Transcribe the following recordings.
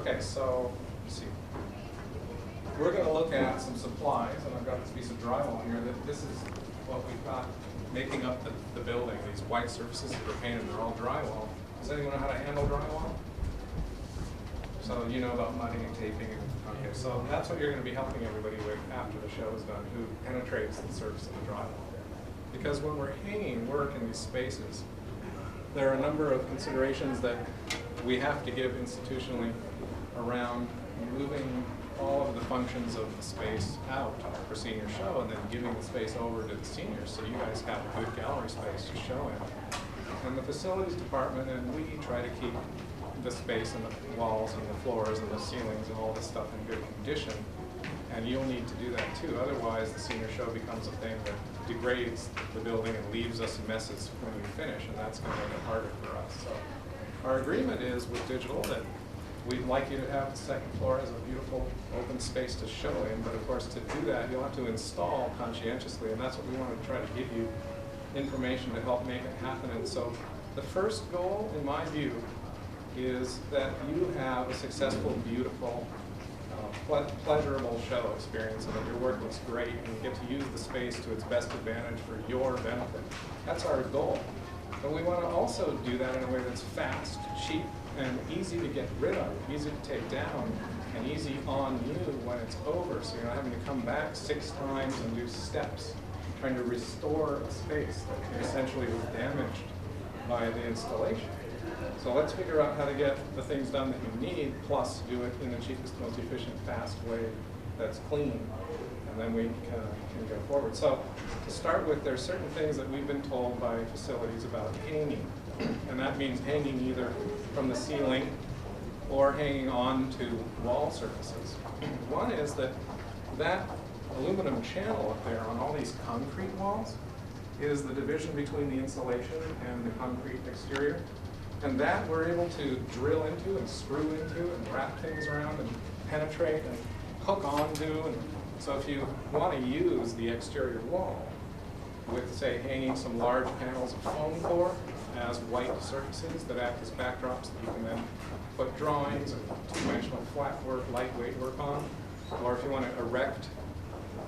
Okay, so let's see. We're going to look at some supplies, and I've got this piece of drywall here. This is what we've got making up the building. These white surfaces that are painted, they're all drywall. Does anyone know how to handle drywall? So you know about mudding and taping. Okay, so that's what you're going to be helping everybody with after the show is done, who penetrates the surface of the drywall. Because when we're hanging work in these spaces, there are a number of considerations that we have to give institutionally around moving all of the functions of the space out for senior show and then giving the space over to the seniors so you guys have a good gallery space to show in. And the facilities department and we try to keep the space and the walls and the floors and the ceilings and all this stuff in good condition. And you'll need to do that too. Otherwise, the senior show becomes a thing that degrades the building and leaves us messes when we finish, and that's going to make it harder for us. So our agreement is with digital that we'd like you to have the second floor as a beautiful open space to show in, but of course to do that you'll have to install conscientiously, and that's what we want to try to give you information to help make it happen. And so the first goal, in my view, is that you have a successful, beautiful, pleasurable show experience and that your work looks great and you get to use the space to its best advantage for your benefit. That's our goal. But we want to also do that in a way that's fast, cheap, and easy to get rid of, easy to take down, and easy on you when it's over, so you're not having to come back 6 times and do steps trying to restore a space that essentially was damaged by the installation. So let's figure out how to get the things done that you need, plus do it in the cheapest, most efficient, fast way that's clean, and then we can go forward. So to start with, there's certain things that we've been told by facilities about hanging, and that means hanging either from the ceiling or hanging onto wall surfaces. One is that aluminum channel up there on all these concrete walls is the division between the insulation and the concrete exterior. And that we're able to drill into and screw into and wrap things around and penetrate and hook onto. And so if you want to use the exterior wall with, say, hanging some large panels of foam core as white surfaces that act as backdrops that you can then put drawings and two-dimensional flat work, lightweight work on, or if you want to erect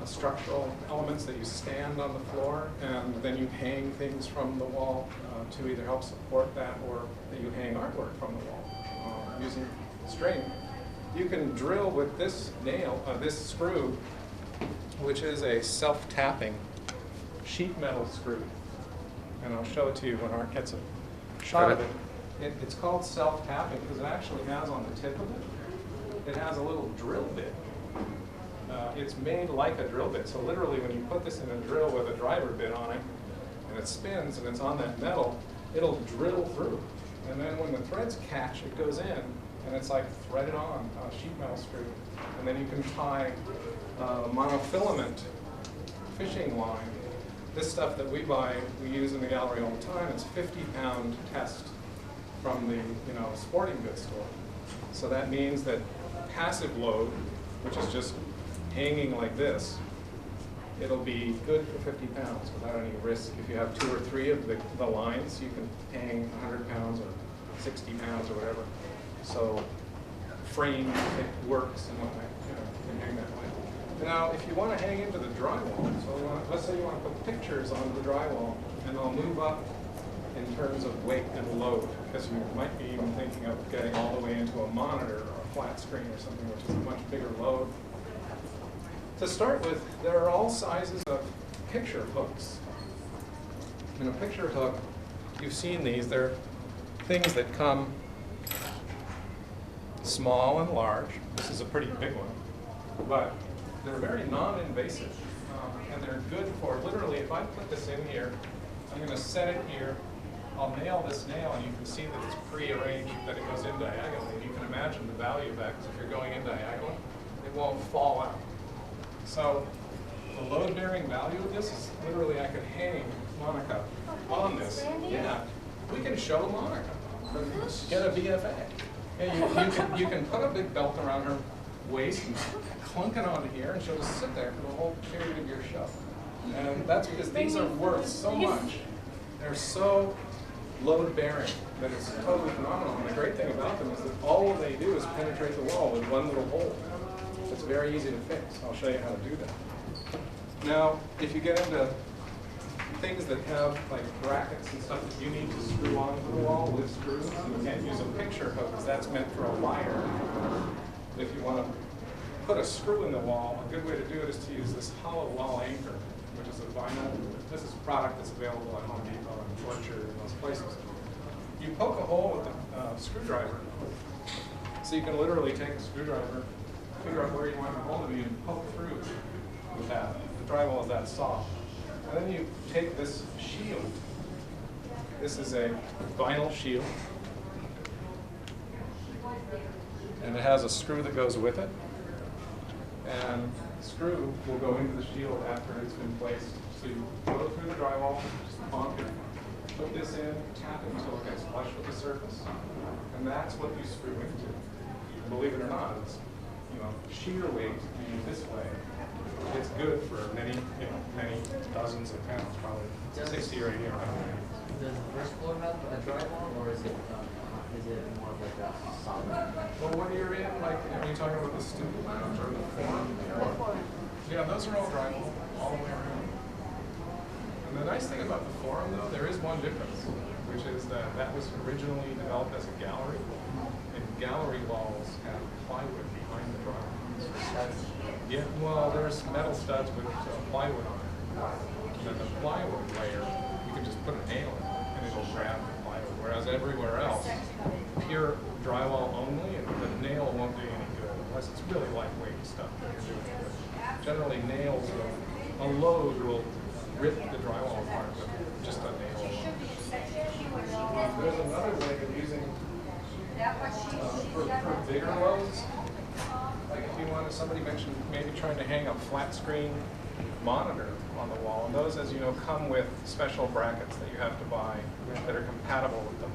structural elements that you stand on the floor and then you hang things from the wall to either help support that or that you hang artwork from the wall using string. You can drill with this nail, this screw, which is a self-tapping sheet metal screw. And I'll show it to you when Art gets a shot of it. It's called self-tapping because it actually has on the tip of it, it has a little drill bit. It's made like a drill bit, so literally when you put this in a drill with a driver bit on it, and it spins and it's on that metal, it'll drill through. And then when the threads catch, it goes in, and it's like threaded on a sheet metal screw. And then you can tie monofilament fishing line. This stuff that we buy, we use in the gallery all the time. It's 50-pound test from the sporting goods store. So that means that passive load, which is just hanging like this, it'll be good for 50 pounds without any risk. If you have 2 or 3 of the lines, you can hang 100 pounds or 60 pounds or whatever. So frame, it works and whatnot, you can hang that way. Now, if you want to hang into the drywall, so let's say you want to put pictures onto the drywall, and they'll move up in terms of weight and load, because you might be even thinking of getting all the way into a monitor or a flat screen or something, which is a much bigger load. To start with, there are all sizes of picture hooks. In a picture hook, you've seen these. They're things that come small and large. This is a pretty big one, but they're very non-invasive, and they're good for literally, if I put this in here, I'm going to set it here, I'll nail this nail, and you can see that it's pre-arranged, that it goes in diagonally. You can imagine the value of that, because if you're going in diagonally, it won't fall out. So the load-bearing value of this is literally I could hang Monica on this. Yeah, we can show Monica. Get a BFA. And you can put a big belt around her waist and clunk it onto here, and she'll just sit there for the whole period of your show. And that's because these are worth so much. They're so load bearing that is totally phenomenal. And the great thing about them is that all they do is penetrate the wall with one little hole. It's very easy to fix. I'll show you how to do that. Now, if you get into things that have like brackets and stuff that you need to screw onto the wall with screws, you can't use a picture hook because that's meant for a wire. If you want to put a screw in the wall, a good way to do it is to use this hollow wall anchor, which is a vinyl. This is a product that's available at Home Depot and Orchard and those places. You poke a hole with a screwdriver, so you can literally take a screwdriver, figure out where you want the hole to be, and poke through with that. The drywall is that soft. And then you take this shield. This is a vinyl shield. And it has a screw that goes with it. And the screw will go into the shield after it's been placed. So you go through the drywall, just bonk it, put this in, tap it until it gets flush with the surface. And that's what you screw into. Believe it or not, it's shear weight being this way. It's good for many dozens of pounds, probably 60 or 80 or 100 pounds. Does the first floor have a drywall, or is it more of like a solid? Well, when you're in, like, are you talking about the student lounge or the forum? Yeah, those are all drywall, all the way around. And the nice thing about the forum, though, there is one difference, which is that that was originally developed as a gallery, and gallery walls have plywood behind the drywall. Yeah, well, there's metal studs with plywood on it. And then the plywood layer, you can just put a nail in it and it'll grab the plywood. Whereas everywhere else, pure drywall only, and the nail won't do you any good unless it's really lightweight stuff that you're doing. But generally, nails will, a load will rip the drywall apart, but just a nail alone. There's another way of using for bigger loads. Like if you wanted, somebody mentioned maybe trying to hang a flat screen monitor on the wall, and those, as you know, come with special brackets that you have to buy that are compatible with them.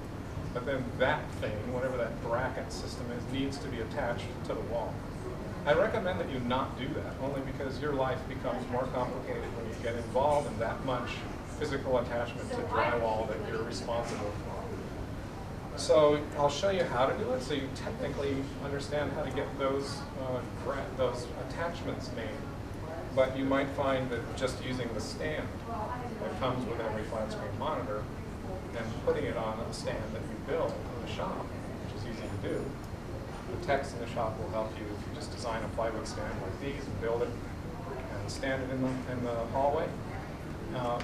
But then that thing, whatever that bracket system is, needs to be attached to the wall. I recommend that you not do that, only because your life becomes more complicated when you get involved in that much physical attachment to drywall that you're responsible for. So I'll show you how to do it, so you technically understand how to get those attachments made. But you might find that just using the stand that comes with every flat screen monitor and putting it on a stand that you build in the shop, which is easy to do. The techs in the shop will help you if you just design a plywood stand like these and build it and stand it in the hallway.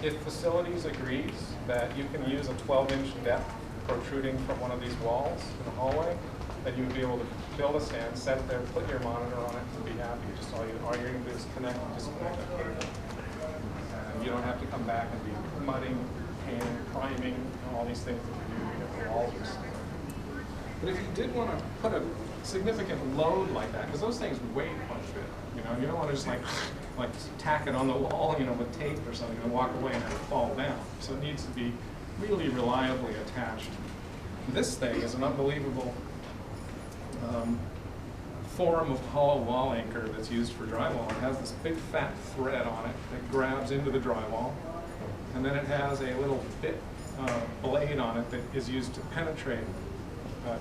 If facilities agrees that you can use a 12-inch depth protruding from one of these walls in the hallway, then you would be able to build a stand, set it there, put your monitor on it, and be happy. Just all you're going to do is connect and disconnect the cable. And you don't have to come back and be mudding, painting, priming, all these things that you do to get the walls or something. But if you did want to put a significant load like that, because those things weigh quite a bit, you don't want to just like tack it on the wall, with tape or something and walk away and have it fall down. So it needs to be really reliably attached. This thing is an unbelievable form of hollow wall anchor that's used for drywall. It has this big fat thread on it that grabs into the drywall, and then it has a little bit blade on it that is used to penetrate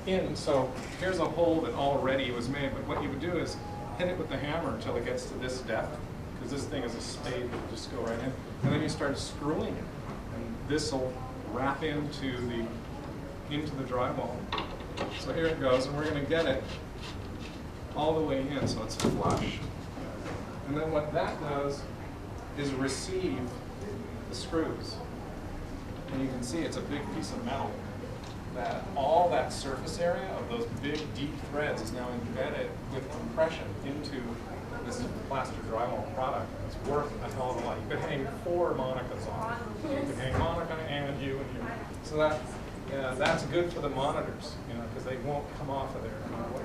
in. So here's a hole that already was made, but what you would do is hit it with the hammer until it gets to this depth, because this thing is a spade that will just go right in, and then you start screwing it, and this will wrap into the drywall. So here it goes, and we're going to get it all the way in, so it's flush. And then what that does is receive the screws. And you can see it's a big piece of metal. That all that surface area of those big deep threads is now embedded with compression into this plaster drywall product. It's worth a hell of a lot. You could hang 4 Monicas on it. You could hang Monica and you and you. So that's good for the monitors, because they won't come off of there.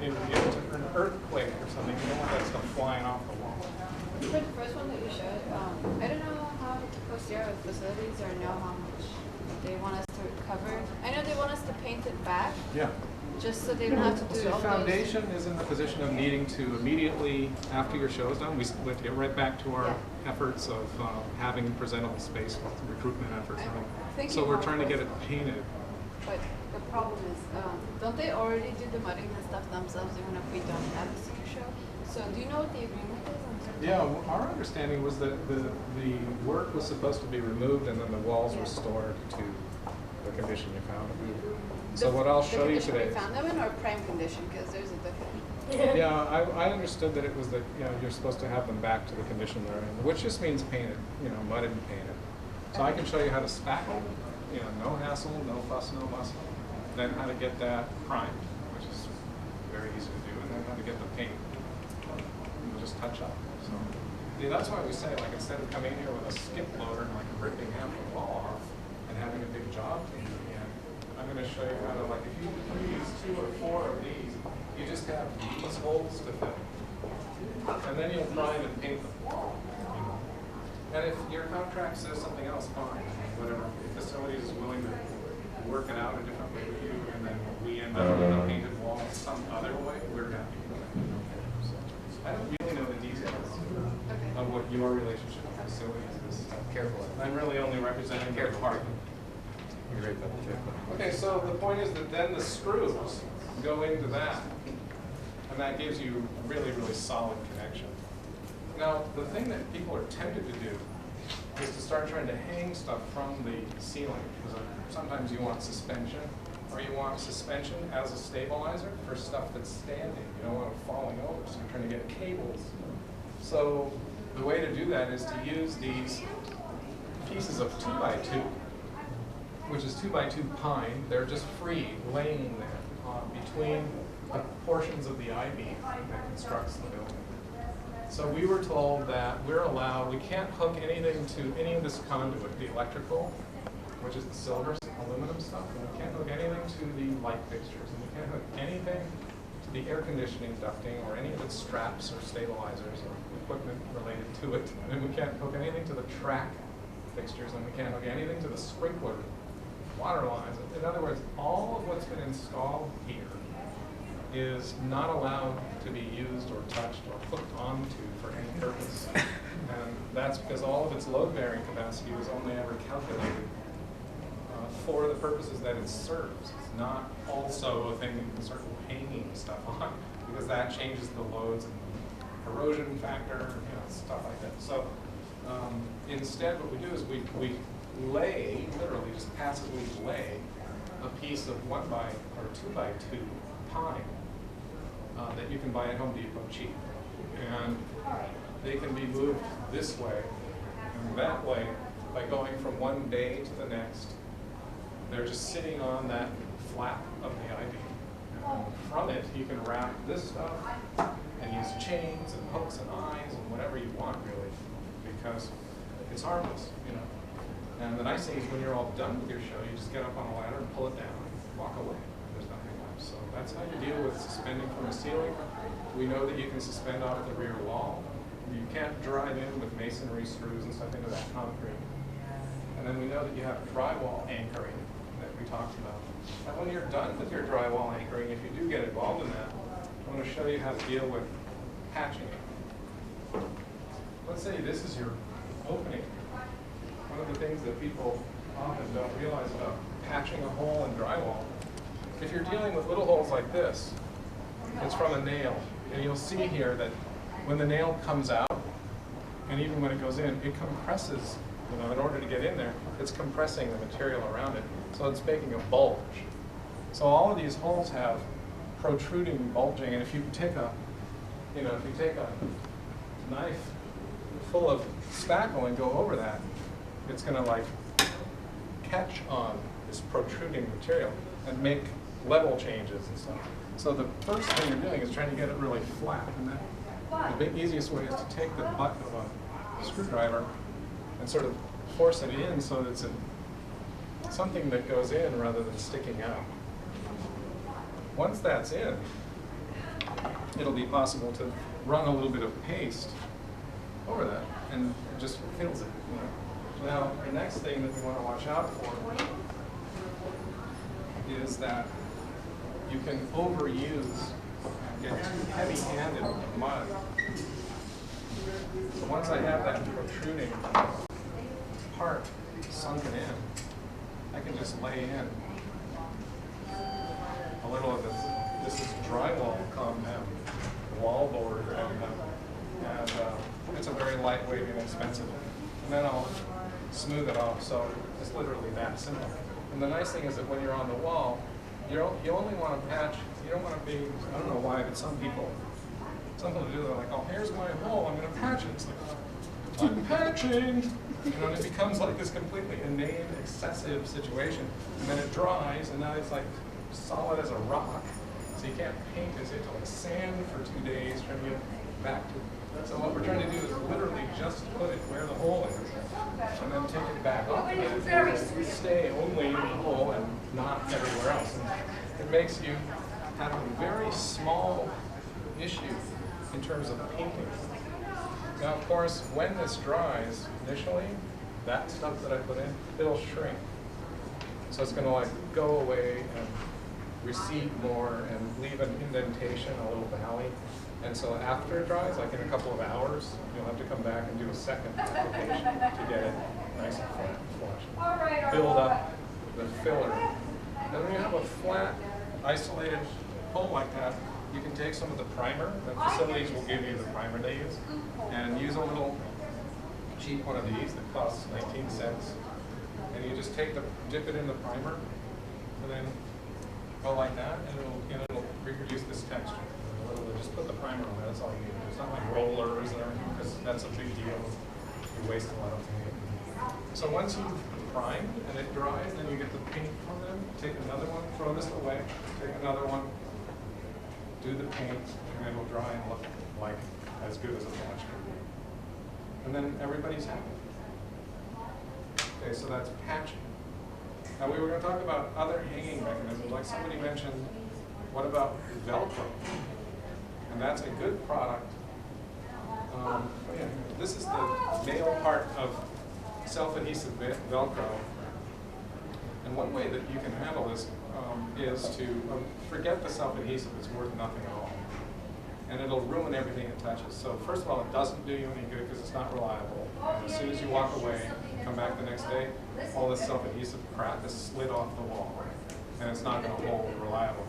In an earthquake or something, you don't want that stuff flying off the wall. For the first one that you showed, I don't know how to proceed with facilities or know how much they want us to cover. I know they want us to paint it back. Yeah. Just so they don't have to do so all foundation is in the position of needing to immediately, after your show is done, we have to get right back to our efforts of having presentable space with recruitment efforts. So we're trying to get it painted but the problem is, don't they already do the mudding and stuff themselves even if we don't have a ski show? So do you know what the agreement is? Yeah, our understanding was that the work was supposed to be removed and then the walls restored to the condition you found them in. So what I'll show you today. The condition we found them in, or prime condition, because there's a difference. Yeah, I understood that it was that, you know, you're supposed to have them back to the condition they're in, which just means painted, you know, mudded and painted. So I can show you how to spackle, you know, no hassle, no fuss, no muscle. Then how to get that primed, which is very easy to do, and then how to get the paint. You'll just touch up. So yeah, that's why we say, like, instead of coming in here with a skip loader and like ripping half the wall off and having a big job to do, I'm going to show you how to, like, if you use 2 or 4 of these, you just have these holes to fill. And then you'll prime and paint the wall. And if your contract says something else, fine. Whatever. If facilities is willing to work it out a different way with you, and then we end up with a painted wall some other way, we're happy with that. So I don't really know the details of what your relationship with facilities is. Careful. I'm really only representing the department. Okay, so the point is that then the screws go into that, and that gives you a really, really solid connection. Now, the thing that people are tempted to do is to start trying to hang stuff from the ceiling, because sometimes you want suspension, or you want suspension as a stabilizer for stuff that's standing. You don't want it falling over, so you're trying to get cables. So the way to do that is to use these pieces of 2x2, which is 2x2 pine. They're just free, laying there between the portions of the I-beam that constructs the building. So we were told that we're allowed, we can't hook anything to any of this conduit, the electrical, which is the silver aluminum stuff, and we can't hook anything to the light fixtures, and we can't hook anything to the air conditioning ducting or any of its straps or stabilizers or equipment related to it, and we can't hook anything to the track fixtures, and we can't hook anything to the sprinkler water lines. In other words, all of what's been installed here is not allowed to be used or touched or hooked onto for any purpose. And that's because all of its load-bearing capacity was only ever calculated for the purposes that it serves. It's not also a thing that you can start hanging stuff on, because that changes the loads and the corrosion factor, you know, stuff like that. So instead what we do is we lay, literally just passively lay, a piece of 1x or 2x2 pine that you can buy at Home Depot cheap. And they can be moved this way and that way by going from one bay to the next. They're just sitting on that flap of the I-beam. And from it, you can wrap this stuff and use chains and hooks and eyes and whatever you want, really, because it's harmless, you know. And the nice thing is when you're all done with your show, you just get up on a ladder and pull it down and walk away. There's nothing left. So that's how you deal with suspending from a ceiling. We know that you can suspend off the rear wall. You can't drive in with masonry screws and stuff into that concrete. And then we know that you have drywall anchoring that we talked about. And when you're done with your drywall anchoring, if you do get involved in that, I want to show you how to deal with patching it. Let's say this is your opening. One of the things that people often don't realize about patching a hole in drywall, if you're dealing with little holes like this, it's from a nail. And you'll see here that when the nail comes out, and even when it goes in, it compresses, you know, in order to get in there, it's compressing the material around it. So it's making a bulge. So all of these holes have protruding, bulging, and if you take a, you know, if you take a knife full of spackle and go over that, it's going to like catch on this protruding material and make level changes and stuff. So the first thing you're doing is trying to get it really flat. And the big easiest way is to take the butt of a screwdriver and sort of force it in so that it's something that goes in rather than sticking out. Once that's in, it'll be possible to run a little bit of paste over that and it just fills it. You know? Now, the next thing that we want to watch out for is that you can overuse and get too heavy-handed with mud. So once I have that protruding part sunken in, I can just lay in a little of this is drywall compound, wallboard, and it's a very lightweight and inexpensive. And then I'll smooth it off, so it's literally that simple. And the nice thing is that when you're on the wall, you only want to patch, you don't want to be, I don't know why, but some people do, they're like, oh, here's my hole, I'm going to patch it. It's like, I'm patching! You know, and it becomes like this completely inane, excessive situation. And then it dries, and now it's like solid as a rock. So you can't paint it, so you have to like sand for 2 days, trying to get it back to. So what we're trying to do is literally just put it where the hole is, and then take it back off of it, and stay only in the hole and not everywhere else. And it makes you have a very small issue in terms of painting. Now, of course, when this dries, initially, that stuff that I put in, it'll shrink. So it's going to like go away and recede more and leave an indentation, a little valley. And so after it dries, like in a couple of hours, you'll have to come back and do a second application to get it nice and flat, flush. Build up the filler. And when you have a flat, isolated hole like that, you can take some of the primer. The facilities will give you the primer they use, and use a little cheap one of these that costs 19 cents. And you just dip it in the primer, and then go like that, and it'll reproduce this texture. Just put the primer on there, that's all you need. It's not like rollers or anything, because that's a big deal. You waste a lot of paint. So once you've primed and it dries, then you get the paint from them, take another one, throw this away, take another one, do the paint, and it'll dry and look like as good as a flash. And then everybody's happy. Okay, so that's patching. Now we were going to talk about other hanging mechanisms, like somebody mentioned, what about Velcro? And that's a good product. This is the male part of self-adhesive Velcro. And one way that you can handle this is to forget the self-adhesive. It's worth nothing at all. And it'll ruin everything it touches. So first of all, it doesn't do you any good because it's not reliable. And as soon as you walk away, come back the next day, all this self-adhesive crap is slid off the wall. And it's not going to hold reliable.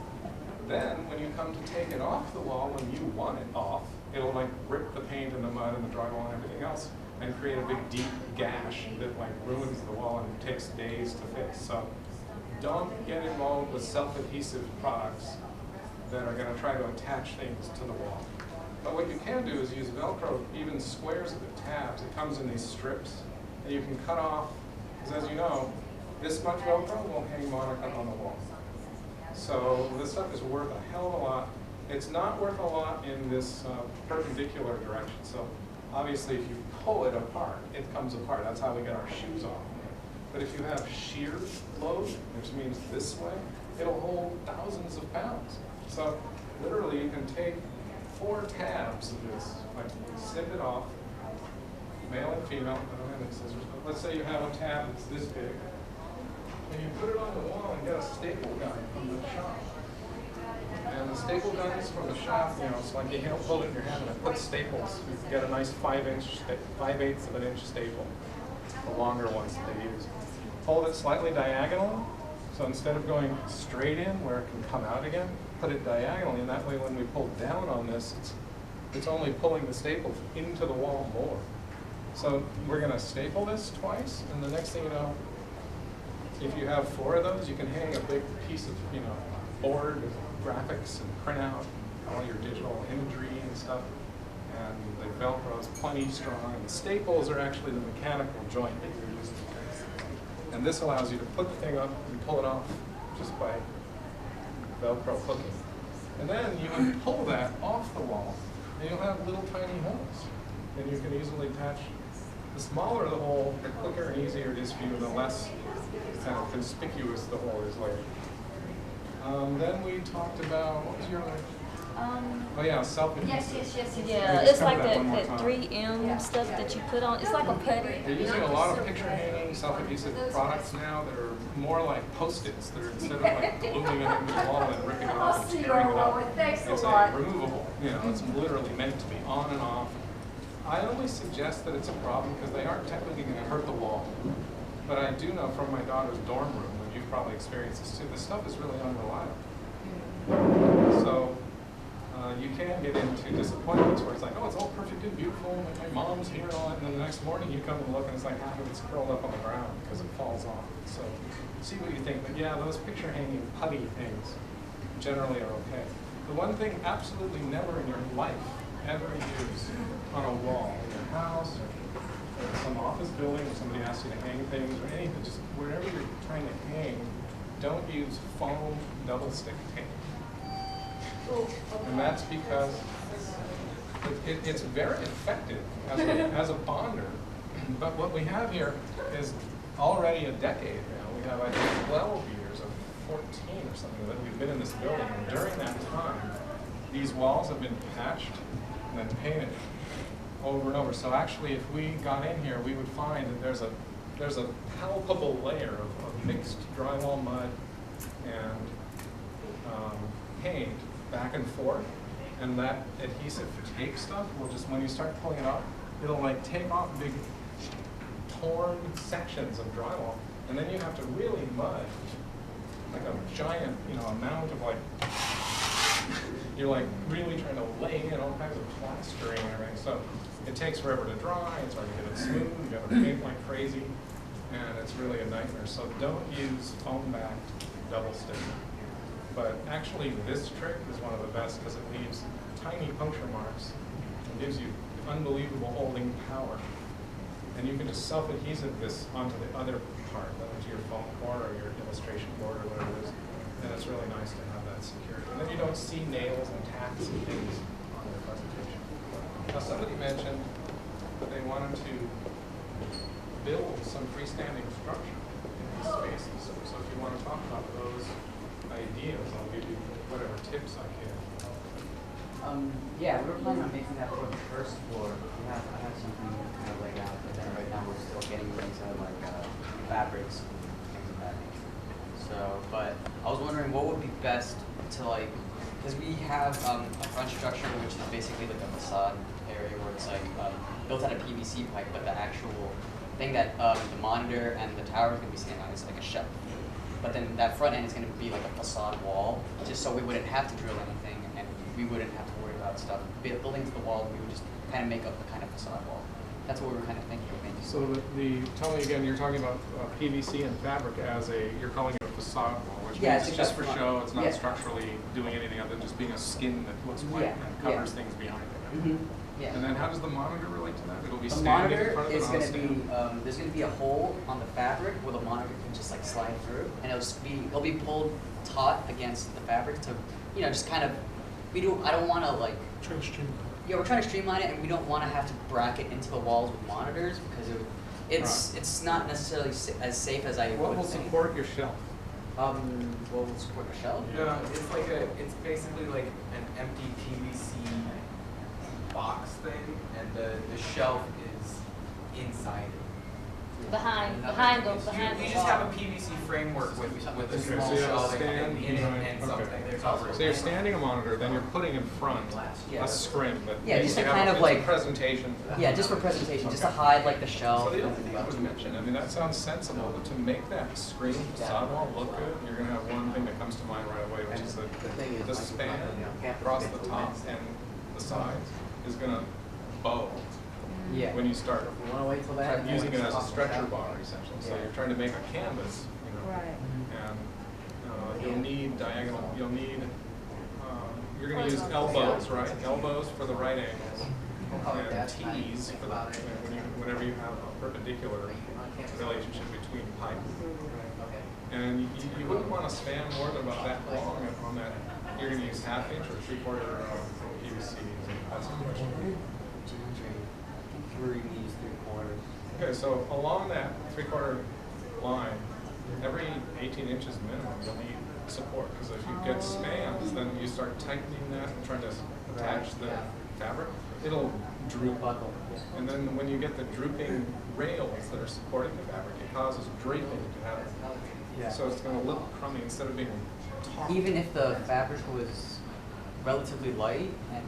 Then, when you come to take it off the wall, when you want it off, it'll like rip the paint and the mud and the drywall and everything else and create a big deep gash that like ruins the wall and takes days to fix. So don't get involved with self-adhesive products that are going to try to attach things to the wall. But what you can do is use Velcro, even squares of the tabs. It comes in these strips, and you can cut off, because as you know, this much Velcro will hang monocut on the wall. So this stuff is worth a hell of a lot. It's not worth a lot in this perpendicular direction. So obviously if you pull it apart, it comes apart. That's how we get our shoes off. But if you have shear load, which means this way, it'll hold thousands of pounds. So literally you can take 4 tabs of this, like snip it off, male and female, I don't have any scissors, but let's say you have a tab that's this big. And you put it on the wall and get a staple gun from the shop. And the staple guns from the shop, you know, it's like you can't hold it in your hand and it puts staples. You can get a nice 5/8 of an inch staple, the longer ones that they use. Hold it slightly diagonal, so instead of going straight in where it can come out again, put it diagonally, and that way when we pull down on this, it's only pulling the staples into the wall more. So we're going to staple this twice, and the next thing you know, if you have 4 of those, you can hang a big piece of, board with graphics and print out all your digital imagery and stuff. And the Velcro is plenty strong, and the staples are actually the mechanical joint that you're using. And this allows you to put the thing up and pull it off just by Velcro hooking. And then you can pull that off the wall, and you'll have little tiny holes. And you can easily attach. The smaller the hole, the quicker and easier it is for you, the less kind of conspicuous the hole is later. Then we talked about, what was your other? Oh yeah, self-adhesive. Yes. Yeah, it's like that 3M stuff that you put on. It's like a putty. They're using a lot of picture-hanging self-adhesive products now that are more like Post-its. They're instead of like gluing it into the wall and ripping it off and tearing it up, it's a removable. It's literally meant to be on and off. I only suggest that it's a problem because they aren't technically going to hurt the wall. But I do know from my daughter's dorm room, and you've probably experienced this too, this stuff is really unreliable. So you can get into disappointments where it's like, oh, it's all perfect and beautiful, and my mom's here and all that, and then the next morning you come and look and it's like half of it's curled up on the ground because it falls off. So see what you think. But yeah, those picture hanging putty things generally are okay. The one thing absolutely never in your life ever use on a wall in your house or some office building where somebody asks you to hang things or anything, just wherever you're trying to hang, don't use foam double stick tape. And that's because it's very effective as a bonder. But what we have here is already a decade now. We have, I think, 12 years of 14 or something that we've been in this building. And during that time, these walls have been patched and then painted over and over. So actually, if we got in here, we would find that there's a palpable layer of mixed drywall mud and paint back and forth, and that adhesive tape stuff will just, when you start pulling it off, it'll like take off big torn sections of drywall, and then you have to really mud like a giant, amount of like, you're like really trying to lay in all kinds of plastering and everything. So it takes forever to dry, it's hard to get it smooth, you gotta paint like crazy, and it's really a nightmare. So don't use foam backed double stick. But actually, this trick is one of the best because it leaves tiny puncture marks and gives you unbelievable holding power. And you can just self-adhesive this onto the other part, onto your foam core or your illustration board or whatever it is. And it's really nice to have that security. And then you don't see nails and tacks and things on your presentation. Now, somebody mentioned that they wanted to build some freestanding structure in these spaces. So if you want to talk about those ideas, I'll give you whatever tips I can. Yeah, we were planning on making that for the first floor. I have something kind of laid out, but then right now we're still getting into like fabrics and things of that nature. So, but I was wondering what would be best to like, because we have a front structure which is basically like a facade area where it's like built out of PVC pipe, but the actual thing that the monitor and the tower is going to be standing on is like a shelf. But then that front end is going to be like a facade wall, just so we wouldn't have to drill anything and we wouldn't have to worry about stuff. Building to the wall, we would just kind of make up a kind of facade wall. That's what we were kind of thinking of making. So tell me again, you're talking about PVC and fabric as you're calling it a facade wall, which means it's just for show, it's not structurally doing anything other than just being a skin that looks white and covers things behind it. Mm-hmm. Yeah. And then how does the monitor relate to that? It'll be the standing monitor in front of is it going to be there's going to be a hole on the fabric where the monitor can just like slide through, and it'll be pulled taut against the fabric to just kind of I don't want to like trying to streamline. Yeah, we're trying to streamline it, and we don't want to have to bracket into the walls with monitors because it's not necessarily as safe as I What would will think. support your shelf? What will support the shelf? No, it's basically like an empty PVC box thing, and the shelf is inside it. Behind the You just wall. have a PVC framework with a Okay, small so you have a shelf stand in it behind- and okay. something covered. So you're standing a monitor, then you're putting in front Yeah. a screen, but Yeah, just to you have kind of it's like- a presentation. Yeah, just for presentation, just to Okay. hide like the shelf. So the other thing I would mention, I mean, that sounds sensible, but to make that screen facade wall look good, you're gonna have one thing that comes to mind right away, which is that the span across the top and the sides is gonna bow Yeah. when you start We want to wait till that. using it as a stretcher bar, essentially. So Yeah. you're trying to make a canvas, Right. and you'll need diagonal, you're gonna use elbows, right? Elbows for the right angles, and T's for the, whenever you have a perpendicular relationship between pipes. And you wouldn't want to span more than about that long on that. You're gonna use 1/2 inch or 3/4 PVC. That's the question. 3/4. Okay, so along that 3/4 line, every 18 inches minimum, you'll need support, because if you get spans, then you start tightening that and trying to attach the fabric, it'll droop. And then when you get the drooping rails that are supporting the fabric, it causes draping to happen. Yeah. So it's going to look crummy instead of being taut. Even if the fabric was relatively light and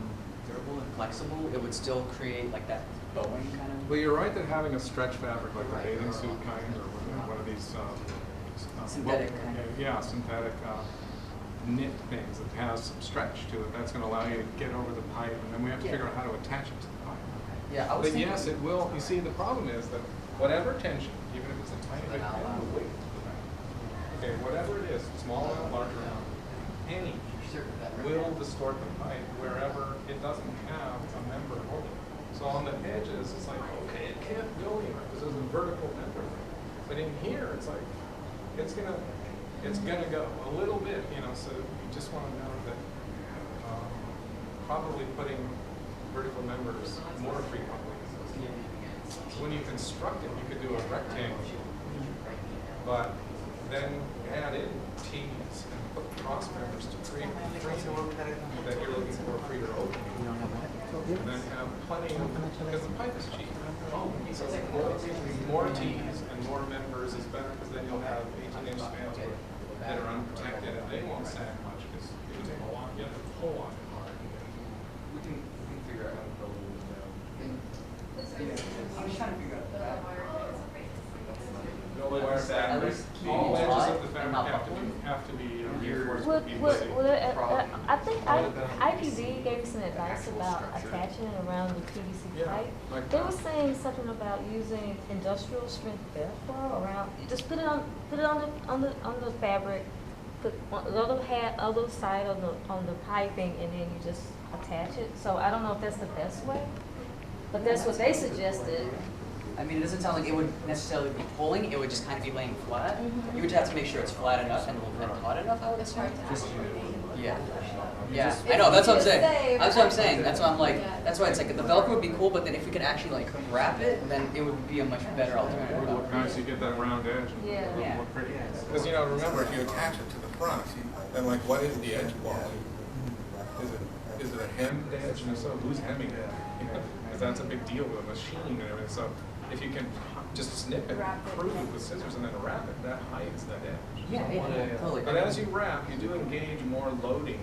durable and flexible, it would still create like that bowing kind of. Well, you're right that having a stretch fabric like the bathing suit kind or one of these Synthetic well, kind of. yeah, synthetic knit things that has some stretch to it. That's going to allow you to get over the pipe, and then we have to figure out how to attach it to the pipe. Yeah, I was But thinking. yes, it will. You see, the problem is that whatever tension, even if it's a tiny bit, okay, whatever it is, small amount, large amount, any will distort the pipe wherever it doesn't have a member holding it. So on the edges, it's like, okay, it can't go anywhere because there's a vertical member. But in here, it's like, it's gonna go a little bit, you know. So you just want to know that probably putting vertical members more frequently. So when you construct it, you could do a rectangle, but then add in T's and put cross members to create the frame that you're looking for a freer opening. And then have plenty of, because the pipe is cheap. So more T's and more members is better, because then you'll have 18-inch spans that are unprotected, and they won't sag much, because it can take a long, you have to pull on it hard. We can figure out how to build a window. I'm just trying to figure out that. Build a wire fabric. All edges of the fabric have to be reinforced with PVC. I think IPD gave me some advice about attaching it around the PVC Yeah, pipe. like They that. were saying something about using industrial strength Velcro around. Just put it on the fabric. Put the other side on the piping, and then you just attach it. So I don't know if that's the best way, but that's what they suggested. I mean, it doesn't sound like it would necessarily be pulling, it would just kind of be laying flat. Mhm. You would have to make sure it's flat enough and taut enough, I would It's assume. hard to actually. Yeah. Yeah, I know, that's what I'm saying. That's what I'm saying. That's why I'm like, Yeah. that's why it's like, the Velcro would be cool, but then if we could actually like wrap it, then it would be a much better It would alternative. look nice, you get that round edge, and Yeah. it would Yeah. look pretty. Because, you know, remember, if you attach it to the front, then like, what is the edge quality? Is it a hemmed edge? And if so, who's hemming it? Because that's a big deal with a machine and everything. So if you can just snip it, Wrap it. crude with scissors, and then wrap it, that hides that edge. Yeah, totally. But as you wrap, you do engage more loading.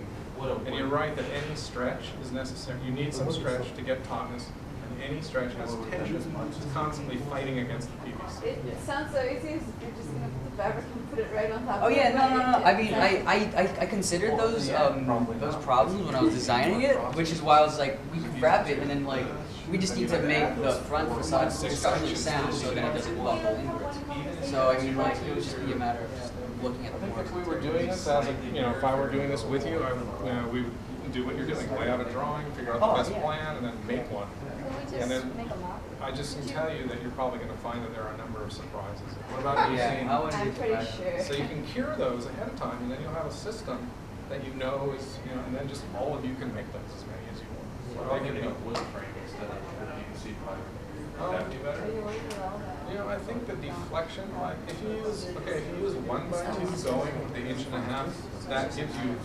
And you're right that any stretch is necessary. You need some stretch to get tautness, and any stretch has tension. It's constantly fighting against the PVC. It sounds so easy, you're just gonna put the fabric and put it right on top Oh of it. yeah, no. I mean, It's- I considered those problems when I was designing it, which is why I was like, we could wrap it and then like, we just need to make the front facade structurally sound so that it doesn't buckle inwards. So I mean, like, it would just be a matter of just looking at I the think more. if we were doing this as a, you know, if I were doing this with you, we would do what you're doing, lay out a drawing, figure out the best plan, and then make one. Can we And just then make a mock? I just can tell you that you're probably going to find that there are a number of surprises. What about you Yeah, saying? I wouldn't I'm be pretty surprised. sure. So you can cure those ahead of time, and then you'll have a system that you know is, you know, and then just all of you can make those as many as you want. What about getting a wood frame instead of a PVC pipe? Would that be better? Are you worried with all that? You know, I think the deflection, like, if you use 1x2 going the 1.5 inch, that gives you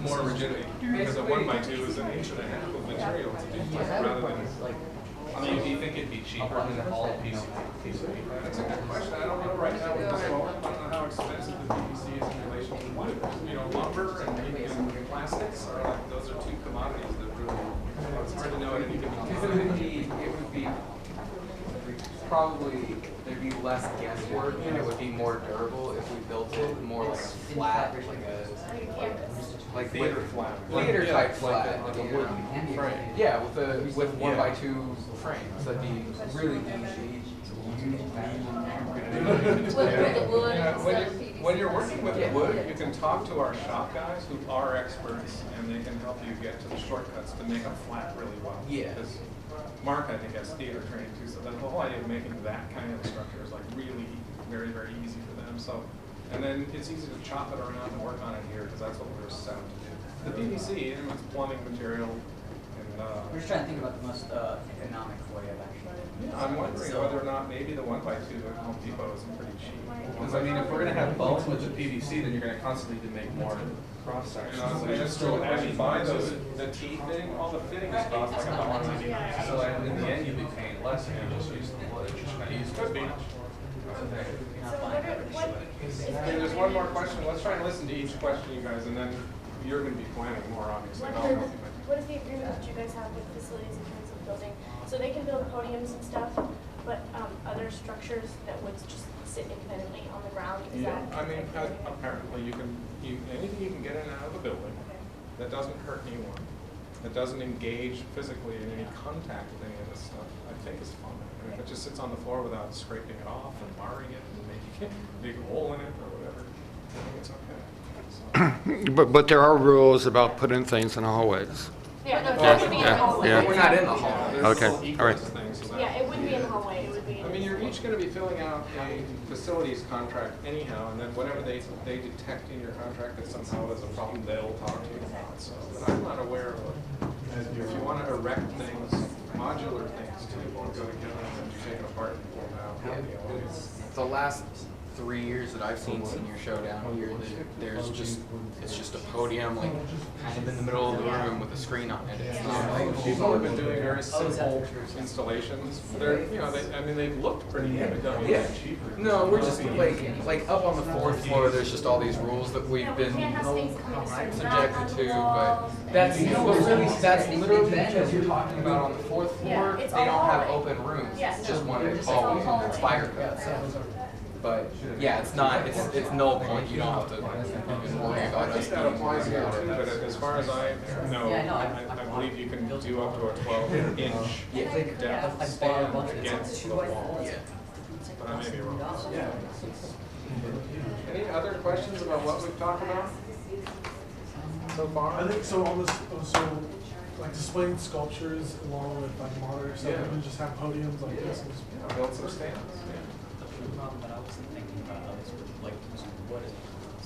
more rigidity. Because a 1x2 is an 1.5 inch of material to deflect rather than. I mean, do you think it'd be cheaper than all PVC? That's a good question. I don't know right now with this moment. I don't know how expensive the PVC is in relation to wood. You know, lumber and plastics are like, those are two commodities that really, it's hard to know at any given Because time. it would be probably, there'd be less guesswork and it would be more durable if we built it more like flat, like Theater flat. Theater type Like flat. a wooden frame. Yeah, with 1x2 frames, that'd be really easy. With the wood Yeah, instead when of you- PVC. when you're working with Yeah. wood, you can talk to our shop guys who are experts, and they can help you get to the shortcuts to make a flat really well. Yeah. Because Mark, I think, has theater training too, so the whole idea of making that kind of structure is like really very, very easy for them. So, and then it's easy to chop it around and work on it here, because that's what we're set up to do. The PVC, it's plumbing material, and We're just trying to think about the most economic way of actually. I'm wondering whether or not maybe the 1x2 at Home Depot isn't pretty cheap. Because I mean, if we're gonna have bones with the PVC, then you're gonna constantly need to make more cross You sections. know, and it's true, as you buy those, the T thing, all the fittings cost like $1. So in the end, you'll be paying less if you just use the wood. Could be. And there's one more question. Let's try and listen to each question, you guys, and then you're going to be planning more, obviously. What is the agreement that you guys have with facilities in terms of building? So they can build podiums and stuff, but other structures that would just sit independently on the ground? Is Yeah, that I mean, okay? apparently anything you can get in and out of the building that doesn't hurt anyone, that doesn't engage physically in any contact with any of this stuff, I think is fine. I mean, if it just sits on the floor without scraping it off and marring it and making a big hole in it or whatever, I think it's okay. So, But there are rules about putting things in hallways. Yeah, no, Yeah, it would be in the yeah, hallway. yeah. We're not in the hall. there's Okay, little all right. egress things so that- Yeah, it wouldn't be in the hallway, it would be in. I mean, you're each gonna be filling out a facilities contract anyhow, and then whatever they detect in your contract that somehow is a problem, they'll talk to you about, so. But I'm not aware of, if you wanna erect things, modular things too, or go together and take it apart and pull it out. Yeah, the last 3 years that I've seen Senior Show down here, there's just, it's just a podium, like, kind of in the middle of the room with a screen on it. It's not like, People have been doing very simple installations. They're, I mean, they've looked pretty good. yeah. No, we're just like up on the 4th floor, there's just all these rules that we've been Can't have things coming in straight subjected to, walls. but that's literally because you're talking about on the 4th floor, Yeah, they it's don't all have hallway. open rooms. Yeah, It's just no, one it's hallway, all and it's hallway. fire code. But yeah, it's not, it's null point, you don't have to even worry about I us. think that applies here too, but as far as I know, Yeah, I know. I believe you can do up to a 12-inch depth stand against the wall. Yeah. But I may be wrong. Any other questions about what we've talked about so far? I think so on this, so like displaying sculptures along with like monitor stuff, Yeah. we can just have podiums like this. And just, Yeah, build some stands. The problem that I was thinking about is like, what is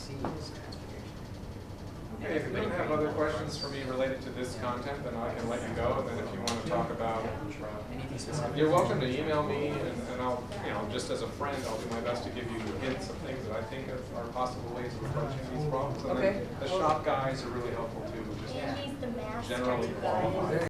transportation? Okay, if you don't have other questions for me related to this content, then I can let you go. And then if you want to talk about, you're welcome to email me, and I'll, just as a friend, I'll do my best to give you hints of things that I think are possible ways of approaching these problems. And then the shop guys are really helpful too, just Andy's the master. generally qualified.